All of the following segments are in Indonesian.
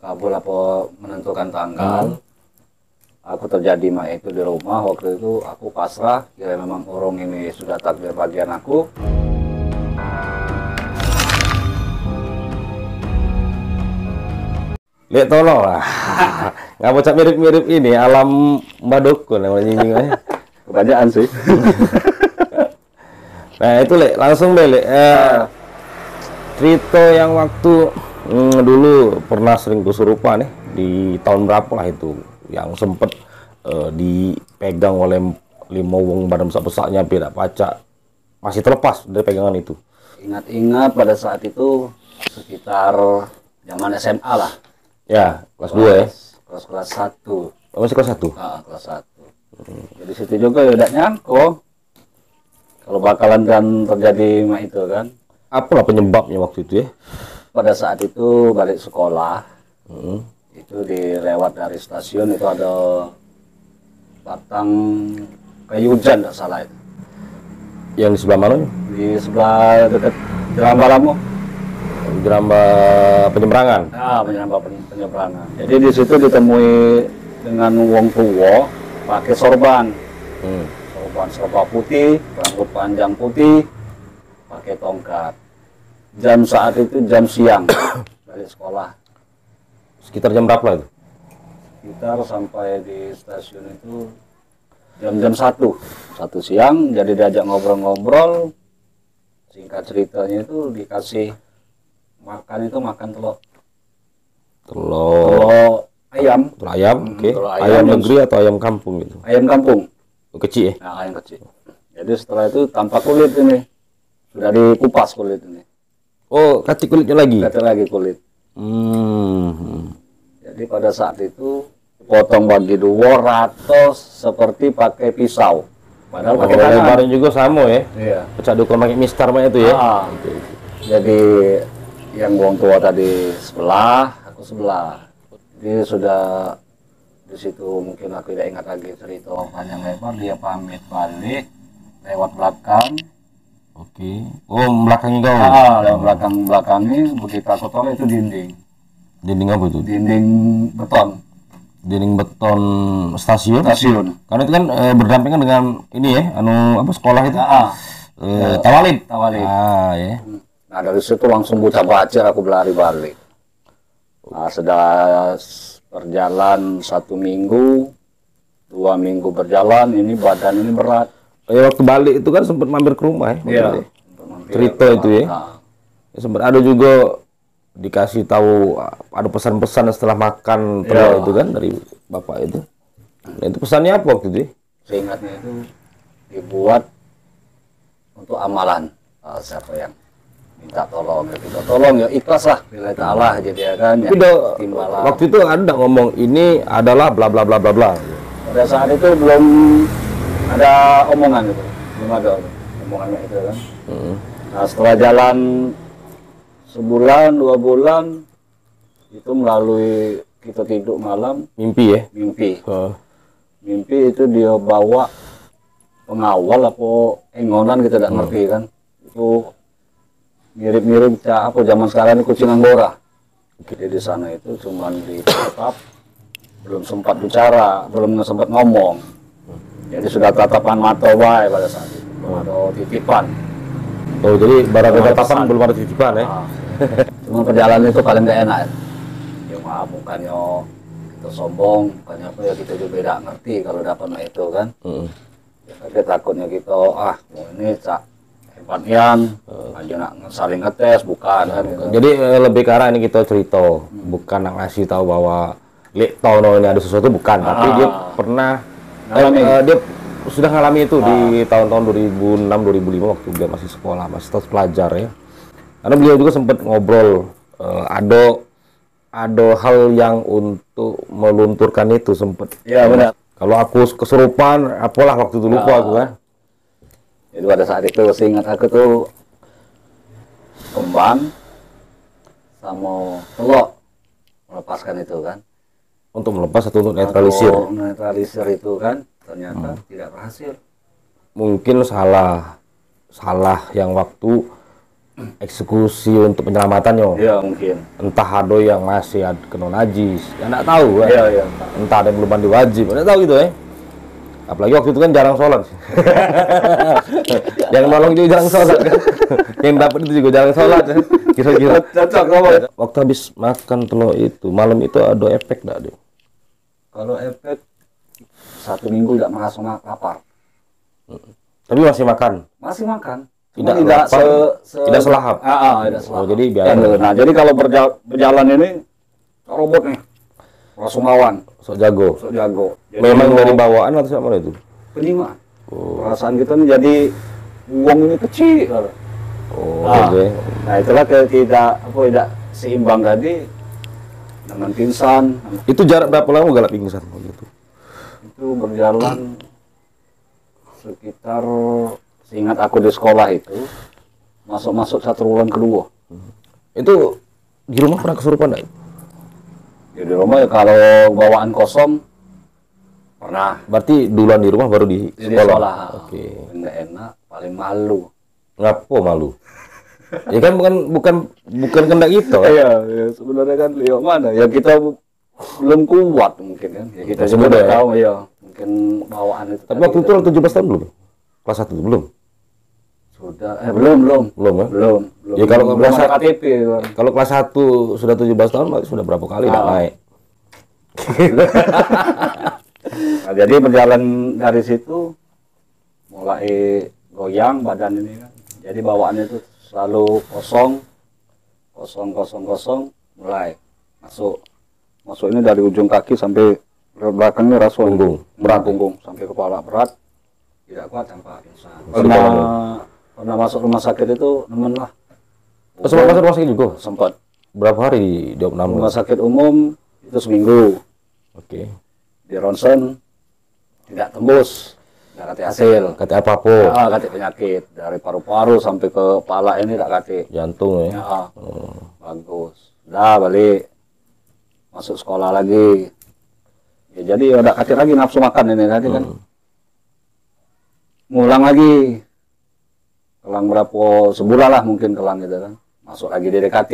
kabul apa menentukan tanggal. Aku terjadi mah itu di rumah waktu itu aku pasrah, kira memang orang ini sudah takdir bagian aku. Lihat tolong lah. Nggak bocah mirip-mirip ini alam Mbak Dukun yang nyinyi. Kebanyakan sih. Nah itu Lek, langsung deh Lek. Cerita yang waktu dulu pernah sering kesurupan nih di tahun berapa lah itu yang sempet dipegang oleh 5 wong badan besar-besarnya beda pacak, masih terlepas dari pegangan itu. Ingat-ingat pada saat itu sekitar zaman SMA lah. Ya, kelas 2 ya. Kelas 1. Oh, masih kelas 1? Nah, kelas 1. Jadi situ juga ya udah nyangko kalau bakalan kan terjadi mah itu kan. Apalah penyebabnya waktu itu ya? Pada saat itu balik sekolah, itu dilewat dari stasiun itu ada batang kayu hujan, tidak salah itu. Yang di sebelah mana? Di sebelah dekat Jalan Balamu. Jeramba penyeberangan. Nah, penyeberangan. Jadi di situ ditemui dengan wong tua pakai sorban. Sorban putih, rambut panjang putih, pakai tongkat. Jam saat itu jam siang dari sekolah. Sekitar jam berapa itu? Sekitar sampai di stasiun itu jam 1 siang. Jadi diajak ngobrol-ngobrol. Singkat ceritanya itu dikasih makan itu makan telur ayam. Telur ayam, oke. Ayam negeri atau ayam kampung gitu? Ayam kampung. Kecil ya? Nah, ayam kecil. Jadi setelah itu tanpa kulit ini. Sudah dikupas kulit ini. Oh, kacik kulitnya lagi? Kacik lagi kulit. Jadi pada saat itu potong bagi 2 ratus seperti pakai pisau. Padahal pakai tangan. Lebarnya juga sama ya? Iya. Pecah dukun pakai mistar mah itu ya? Jadi yang wong tua tadi sebelah, aku sebelah. Jadi sudah di situ mungkin aku tidak ingat lagi cerita panjang lebar. Dia pamit balik lewat belakang. Oke. Oh, belakangnya kau? Lewat belakangnya begitu aku tolak itu dinding. Dinding apa itu? Dinding beton. Dinding beton stasiun? Stasiun. Karena itu kan berdampingan dengan ini ya, sekolah itu? Tawalib. Ya. Nah dari situ langsung bocah bacir aku berlari balik. Nah sudah berjalan 1 minggu, 2 minggu berjalan, ini badan ini berat. Waktu balik itu kan sempat mampir ke rumah ya? Iya. Cerita itu ya? Sempat ada juga dikasih tahu ada pesan-pesan setelah makan telur itu kan dari bapak itu. Nah, itu pesannya apa waktu itu? Seingatnya itu dibuat untuk amalan. Siapa yang minta tolong ya ikhlas lah bila ta'ala jadi ya kan ya. Waktu itu ada ngomong ini adalah bla bla bla bla bla. Pada saat itu belum ada omongan itu, belum ada omongannya itu kan. Nah setelah jalan sebulan 2 bulan itu melalui kita tidur malam mimpi ya. Mimpi itu dia bawa pengawal apa engonan kita tidak ngerti kan. Itu mirip-mirip apa zaman sekarang ini kucing Anggora. Jadi di sana itu cuman ditatap, belum sempat bicara, belum sempat ngomong. Jadi sudah tatapan mata wae pada saat itu, belum ada titipan. Oh jadi baru ada tatapan belum ada titipan ya? Cuma perjalanan itu paling gak enak. Ya maaf bukannya kita sombong, bukannya apa ya kita juga tidak ngerti kalau dapat itu kan. Ya, tapi takutnya kita ini cak hebatnya aja nak saling ngetes bukan kan gitu. Jadi lebih ke arah ini kita cerita bukan nak ngasih tahu bahwa Lek tahu ini ada sesuatu bukan, tapi dia pernah dia sudah ngalami itu di tahun-tahun 2006 2005 waktu dia masih sekolah, masih terus pelajar ya. Karena beliau juga sempat ngobrol ada hal yang untuk melunturkan itu sempat. Iya benar. Kalau aku kesurupan, apalah waktu itu lupa aku kan. Itu pada saat itu seingat aku tuh kembang sama telur melepaskan itu kan. Untuk melepas atau untuk netralisir? Untuk netralisir itu kan ternyata tidak berhasil. Mungkin salah yang waktu eksekusi untuk penyelamatannya. Iya mungkin. Entah ada yang masih kena najis, ya nggak tahu kan. Iya iya. Entah ada yang belum mandi wajib, nggak tahu gitu ya. Apalagi waktu itu kan jarang sholat. Yang nolong juga jarang sholat kan. Yang dapat itu juga jarang sholat. Kira-kira. Cocok kamu. Waktu habis makan telur itu, malam itu ada efek nggak dia? Kalau efek 1 minggu tidak merasa lapar. Tapi masih makan. Masih makan. Tidak Cuma lapar, tidak selahap. tidak selahap. Oh, jadi biasa. Nah, jadi kalau berjalan ini robot nih. Langsung lawan. Sok jago. Sok jago. Jadi Memang dari bawaan atau sama itu? penyimak. Perasaan kita nih jadi uang ini kecil. Oh, Nah, oke. nah itulah tidak seimbang tadi dengan pingsan. Itu jarak berapa lama galak pingsan gitu? Itu berjalan sekitar, seingat aku di sekolah itu masuk 1 bulan kedua. Itu di rumah pernah kesurupan enggak? Ya di rumah ya kalau bawaan kosong pernah. Berarti duluan di rumah baru di Di sekolah. sekolah. Oke. Enggak enak, paling malu. Ngapo malu? Ya kan bukan kendak gitu. Iya, ya, sebenarnya kan Leo mana? Ya kita belum kuat mungkin kan. Ya kita Masih juga muda udah ya? tahu ya. Mungkin bawaan itu. Tapi tadi waktu itu kita- lo 17 tahun belum? Kelas 1 belum? sudah belum. Belum ya? Belum. Ya, kalau belum berasa- ada KTP kan. Kalau kelas 1 sudah 17 tahun berarti sudah berapa kali enggak naik? Nah, jadi berjalan dari situ mulai goyang badan ini kan. Jadi bawaannya itu selalu kosong, mulai masuk ini dari ujung kaki sampai ke belakangnya rasa Punggung. berat punggung sampai kepala berat, tidak kuat tanpa pingsan. Masuk Pernah masuk rumah sakit itu nemen lah. Oh, sempat masuk rumah sakit juga? Sempat Berapa hari di opname? rumah sakit umum itu seminggu. Oke. Di ronsen tidak tembus, tidak kate hasil. Kata apa-apa? Kate penyakit dari paru-paru sampai ke kepala ini tidak kate. Jantung ya. Ya, bagus. Dah balik masuk sekolah lagi. Ya jadi udah kate lagi nafsu makan ini tadi kan. Ngulang lagi. Kelang berapa sebulan lah mungkin kelang gitu kan. Masuk lagi di DKT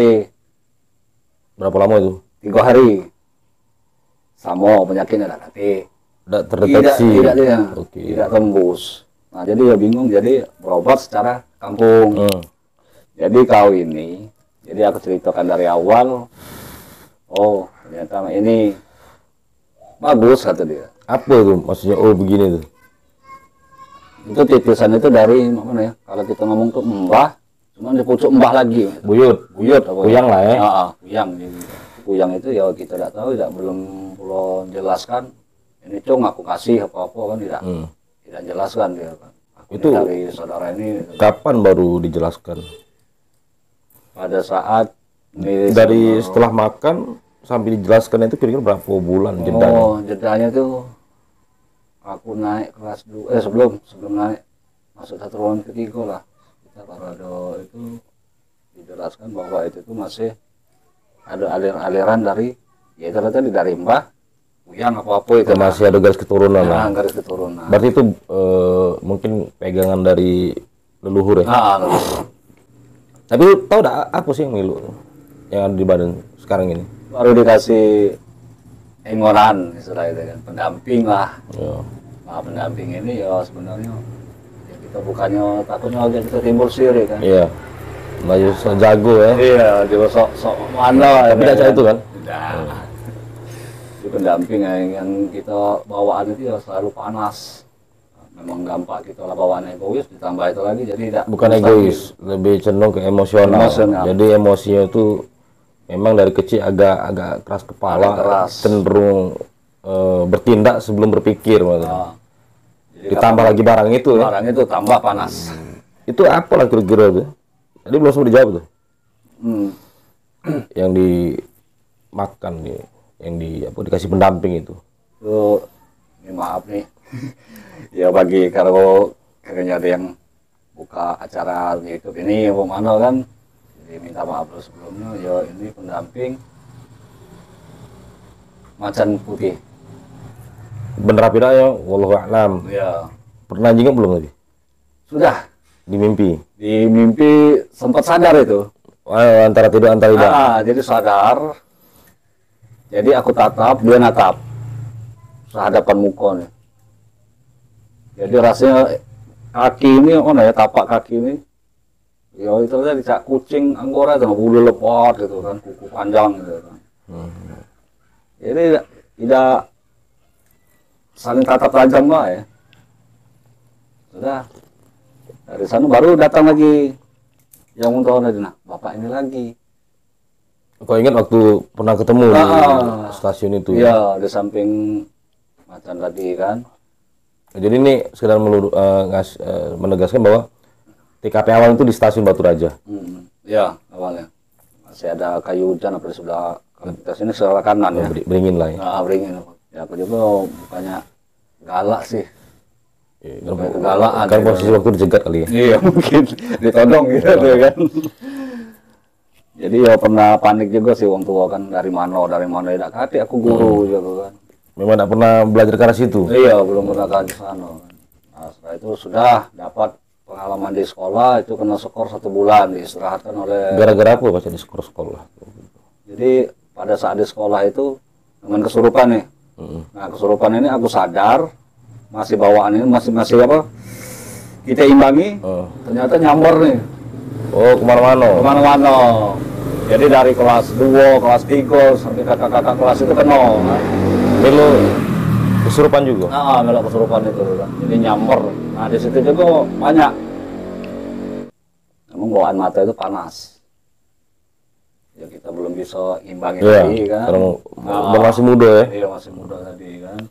Berapa lama itu? 3 hari. Sama penyakitnya tidak kate. Tidak terdeteksi. Tidak dia. Oke. Tidak tembus. Nah, jadi ya bingung, jadi berobat secara kampung. Jadi kau ini, jadi aku ceritakan dari awal, oh ternyata ini bagus kata dia. Apa itu maksudnya? Oh begini tuh. Itu titisan itu dari mana ya? Kalau kita ngomong tuh mbah, cuma di pucuk mbah lagi. Buyut. Buyut apa? Kuyang lah ya. Kuyang. Kuyang itu ya kita tidak tahu, belum jelaskan. Ini cung aku kasih apa-apa kan tidak jelaskan dia kan. Aku Itu dari saudara ini kapan baru dijelaskan? pada saat ini Dari setelah makan sampai dijelaskan itu kira-kira berapa bulan jedanya? Oh, jedanya tuh aku naik kelas 2 sebelum naik masuk 1 ruang ketiga lah. Kita baru ada itu dijelaskan bahwa itu tuh masih ada aliran dari ya itu tadi dari mbah, kuyang apa-apa itu. Masih ada garis keturunan lah. Garis keturunan. Berarti itu mungkin pegangan dari leluhur ya. Tapi lu tahu dah apa sih yang ngilu yang ada di badan sekarang ini? Baru dikasih engonan istilah itu kan, pendamping lah. Ya. Nah, pendamping ini ya sebenarnya ya kita bukannya takutnya kita timbul siri kan. Iya. Maju so jago ya. Iya, dia sok mana. Tapi tidak itu kan? Tidak. Itu pendamping yang kita bawaan itu ya selalu panas. Memang gampang kita lah bawaan egois, ditambah itu lagi jadi tidak. Bukan egois, lebih cenderung ke emosional. Emosional. Jadi emosinya itu memang dari kecil agak keras kepala, Agak keras. cenderung bertindak sebelum berpikir maksudnya. Nah, jadi Ditambah lagi barang itu ya. barang itu tambah panas. Itu apa lah kira-kira tuh? Tadi belum sempat dijawab tuh. Yang dimakan nih, yang dikasih pendamping itu. Tuh, ini maaf nih. Ya bagi kalau kayaknya ada yang buka acara di YouTube ini mana kan, jadi minta maaf dulu sebelumnya. Ya ini pendamping macan putih. Bener apa tidak ya? Wallahu a'lam. Ya Pernah juga belum tadi? sudah Di mimpi. Di mimpi sempat sadar itu. Antara tidur antara tidak. Jadi sadar. Jadi aku tatap, dia natap. Sehadapan muka nih. Jadi rasanya kaki ini, tapak kaki ini. Ya itu tadi cak kucing Anggora itu, bulu lebat gitu kan, kuku panjang gitu kan. Jadi tidak saling tatap tajam lah ya. Sudah. Dari sana baru datang lagi yang untuk nah, bapak ini lagi. Kau ingat waktu pernah ketemu di stasiun itu? Iya, di samping macan tadi kan. Jadi ini sekedar menegaskan bahwa TKP awal itu di stasiun Batu Raja. Ya, awalnya. Masih ada kayu hujan apa di sebelah kita sini sebelah kanan ya. Beringin lah ya. Beringin. Ya, aku juga bukannya galak sih. Kegalaan. Kan posisi waktu dicegat kali ya. Iya, mungkin ditodong gitu kan. Jadi ya pernah panik juga sih wong tua kan, dari mana tidak kati aku guru gitu kan. Memang tidak pernah belajar ke arah situ? Iya, belum pernah ke sana kan. Nah, setelah itu sudah dapat pengalaman di sekolah, itu kena skor 1 bulan, diistirahatkan oleh... Gara-gara apa pas di skor sekolah? Jadi pada saat di sekolah itu dengan kesurupan nih. Nah, kesurupan ini aku sadar masih bawaan ini masih apa? Kita imbangi, ternyata nyamber nih. Oh, kemana-mana. Jadi dari kelas 2, kelas 3 sampai kakak-kakak kelas itu kena. Melo kesurupan juga? Melo kesurupan itu kan. Jadi nyamber. Nah, di situ juga banyak. Namun bawaan mata itu panas. Ya kita belum bisa imbangin lagi kan. Masih muda ya? Iya, masih muda tadi kan.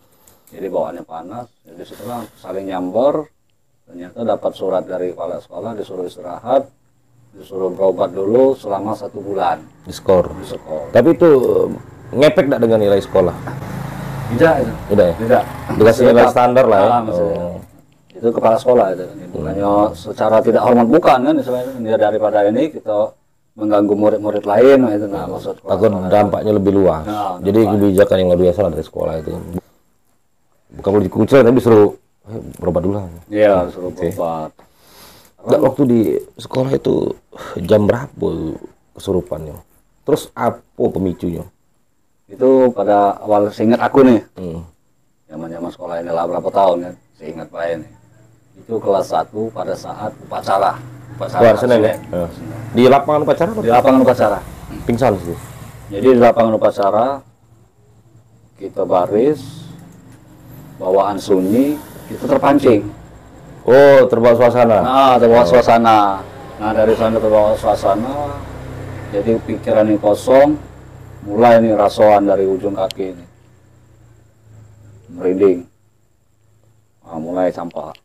Jadi bawaannya panas. Jadi setelah saling nyamber, ternyata dapat surat dari kepala sekolah disuruh istirahat, disuruh berobat dulu selama 1 bulan. Di skor. Tapi itu ngepek tidak dengan nilai sekolah? Tidak itu. Tidak ya? Tidak. Dikasih nilai standar lah ya? Itu kepala sekolah itu. Bukannya secara tidak hormat, bukan kan. Dia daripada ini kita mengganggu murid-murid lain itu maksud. Takut dampaknya lebih luas. Jadi kebijakan yang luar biasa dari sekolah itu. Bukan boleh dikucil, tapi disuruh berobat dulu. Iya, disuruh berobat. Nggak, waktu di sekolah itu jam berapa kesurupannya? Terus apa pemicunya? Itu pada awal seingat aku nih. Zaman-zaman sekolah ini lah berapa tahun kan, seingat Pak ini. Itu kelas 1 pada saat upacara. Senin ya? Di lapangan upacara? Di lapangan upacara. Pingsan sih. Jadi di lapangan upacara kita baris, bawaan sunyi, kita terpancing. Oh, terbawa suasana. Terbawa suasana. Nah, dari sana terbawa suasana, jadi pikiran ini kosong, mulai nih rasoan dari ujung kaki ini. Merinding. Mulai campak.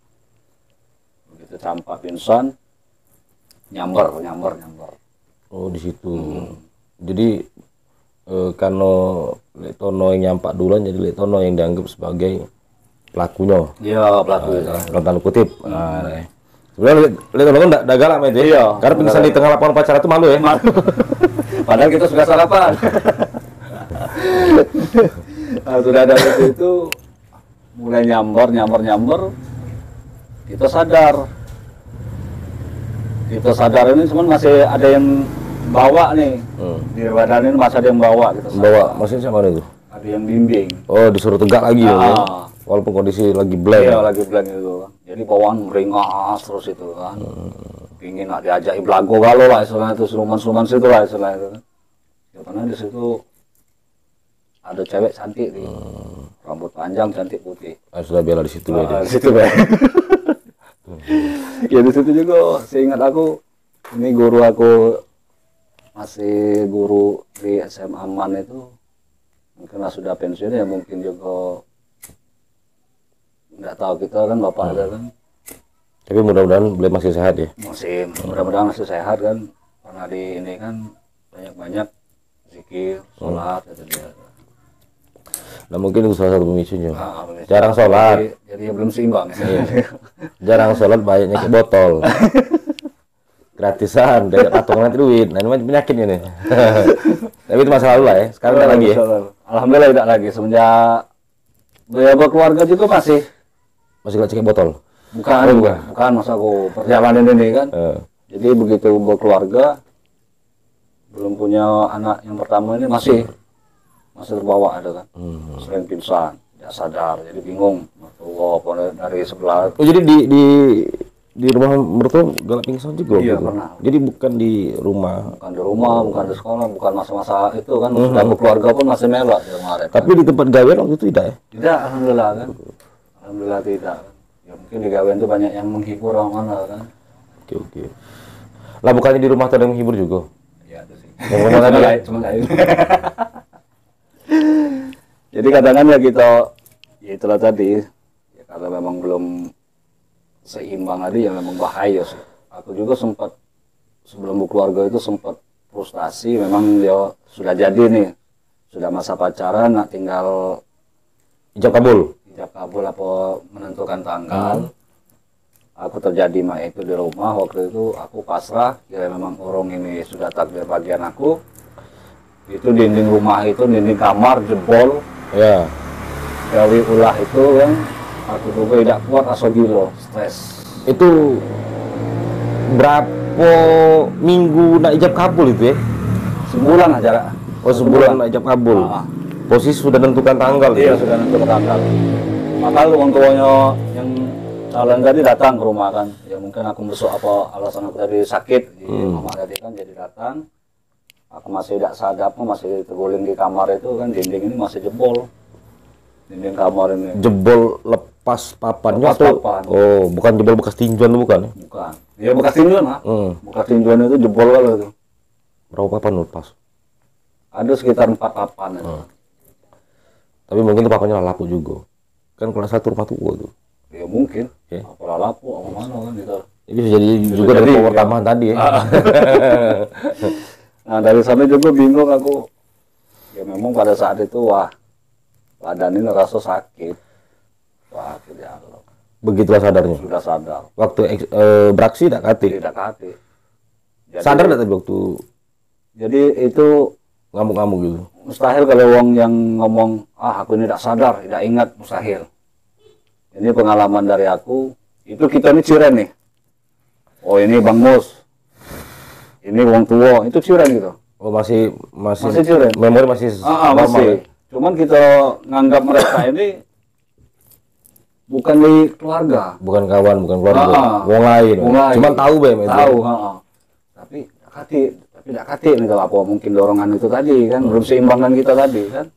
Begitu campak pingsan, nyamber. Oh, di situ. Jadi karena Letono yang nyampak duluan, jadi Letono yang dianggap sebagai pelakunya. Iya, pelaku. Dalam tanda kutip. Sebenarnya Letono kan tidak galak itu. Iya. Karena pingsan di tengah lapangan upacara itu malu ya. Padahal kita sudah sarapan. Nah, sudah ada itu mulai nyamber. Kita sadar ini cuman masih ada yang bawa nih. Di badan ini masih ada yang bawa. Maksudnya siapa itu? Ada yang bimbing. Oh, disuruh tegak lagi ya? Walaupun kondisi lagi blank. Iya, lagi blank itu. Jadi bawaan meringas terus itu kan. Pingin nak diajak belago galau lah istilahnya itu, seluman situ lah istilahnya itu. Ya, karena di situ ada cewek cantik nih. Rambut panjang, cantik putih. Sudah bela di situ ya. Di situ ya. Ya di situ juga seingat aku, ini guru aku masih guru di SMA Man itu, mungkin sudah pensiun ya, mungkin juga nggak tahu kita kan bapak ada kan. Tapi mudah-mudahan beliau masih sehat ya. Mudah-mudahan masih sehat kan, karena di ini kan banyak zikir, sholat gitu dia. Nah, mungkin itu salah satu pemicunya. Jarang sholat. Jadi belum seimbang. Iya. Jarang sholat, banyaknya ke botol. Gratisan, dari patungan nanti duit. Nah, ini penyakit ini. Tapi itu masa lalu lah ya. Sekarang tidak lagi ya. Alhamdulillah tidak lagi. Semenjak biaya berkeluarga juga masih gak cek botol. Bukan masa aku perjalanan ini kan. Jadi begitu berkeluarga, belum punya anak yang pertama ini masih terbawa ada kan. Sering pingsan, tidak sadar, jadi bingung. Dari sebelah. Oh, jadi di rumah mertua galak pingsan juga? Iya, gitu? pernah. Jadi bukan di rumah? Bukan di rumah, bukan di sekolah, bukan masa-masa itu kan. Sudah berkeluarga pun masih melak di kemarin. Tapi di tempat gawean waktu itu tidak ya? Tidak, alhamdulillah kan. Alhamdulillah tidak. Ya mungkin di gawean itu banyak yang menghibur orang mana kan. Oke. Lah bukannya di rumah ada yang menghibur juga? Iya, itu sih. Yang rumah tadi ya? Cuma lain. Jadi kadang-kadang ya kita, ya itulah tadi, ya kalau memang belum seimbang tadi ya memang bahaya sih. Aku juga sempat sebelum berkeluarga itu sempat frustasi, memang dia sudah jadi nih, sudah masa pacaran, nak tinggal ijab kabul apa menentukan tanggal. Aku terjadi mah itu di rumah waktu itu aku pasrah, kira memang orang ini sudah takdir bagian aku. Itu dinding rumah itu, dinding kamar jebol. ya. Gawi ulah itu kan aku juga tidak kuat asal gila, stres. Itu berapa minggu nak ijab kabul itu ya? Sebulan aja. Oh, sebulan nak ijab kabul. Posisi sudah tentukan tanggal. Iya, gitu? sudah nentukan tanggal. Maka orang tuanya yang calon tadi datang ke rumah kan. Ya mungkin aku besok apa alasan aku tadi sakit, mama tadi kan jadi datang. Aku masih tidak sadar, masih terguling di kamar itu kan, dinding ini masih jebol. Dinding kamar ini. Jebol lepas papannya Lepas atau? papan. Oh, bukan jebol bekas tinjuan bukan? Bukan. Ya bekas tinjuan lah. Bekas tinjuan itu jebol kali itu. Berapa papan lepas? Ada sekitar 4 papan. Tapi mungkin itu papannya lapuk juga. Kan kelas 1 rumah tua tuh. Ya mungkin. Ya. Apalah lapu, apa mana kan gitu. Itu bisa jadi juga dari jadi, power ya. tambahan tadi ya. Nah dari sana juga bingung aku. Ya memang pada saat itu wah badan ini rasa sakit. Wah ya Allah. Begitulah sadarnya. Sudah sadar. Waktu beraksi tidak kati. Tidak hati. Sadar tidak tadi waktu Jadi itu ngamuk-ngamuk gitu. mustahil kalau orang yang ngomong aku ini tidak sadar, tidak ingat, mustahil. Ini pengalaman dari aku. Itu kita ini ciren nih. Oh ini Bang Mus. Ini wong tua, itu ciren gitu. Oh masih ciren. Memori masih normal. Masih. Cuman kita nganggap mereka ini bukan di keluarga. Bukan kawan, bukan keluarga. Wong lain. Cuman tahu be itu. Tahu, Tapi tidak kati nih kalau apa mungkin dorongan itu tadi kan belum seimbangan kita tadi kan.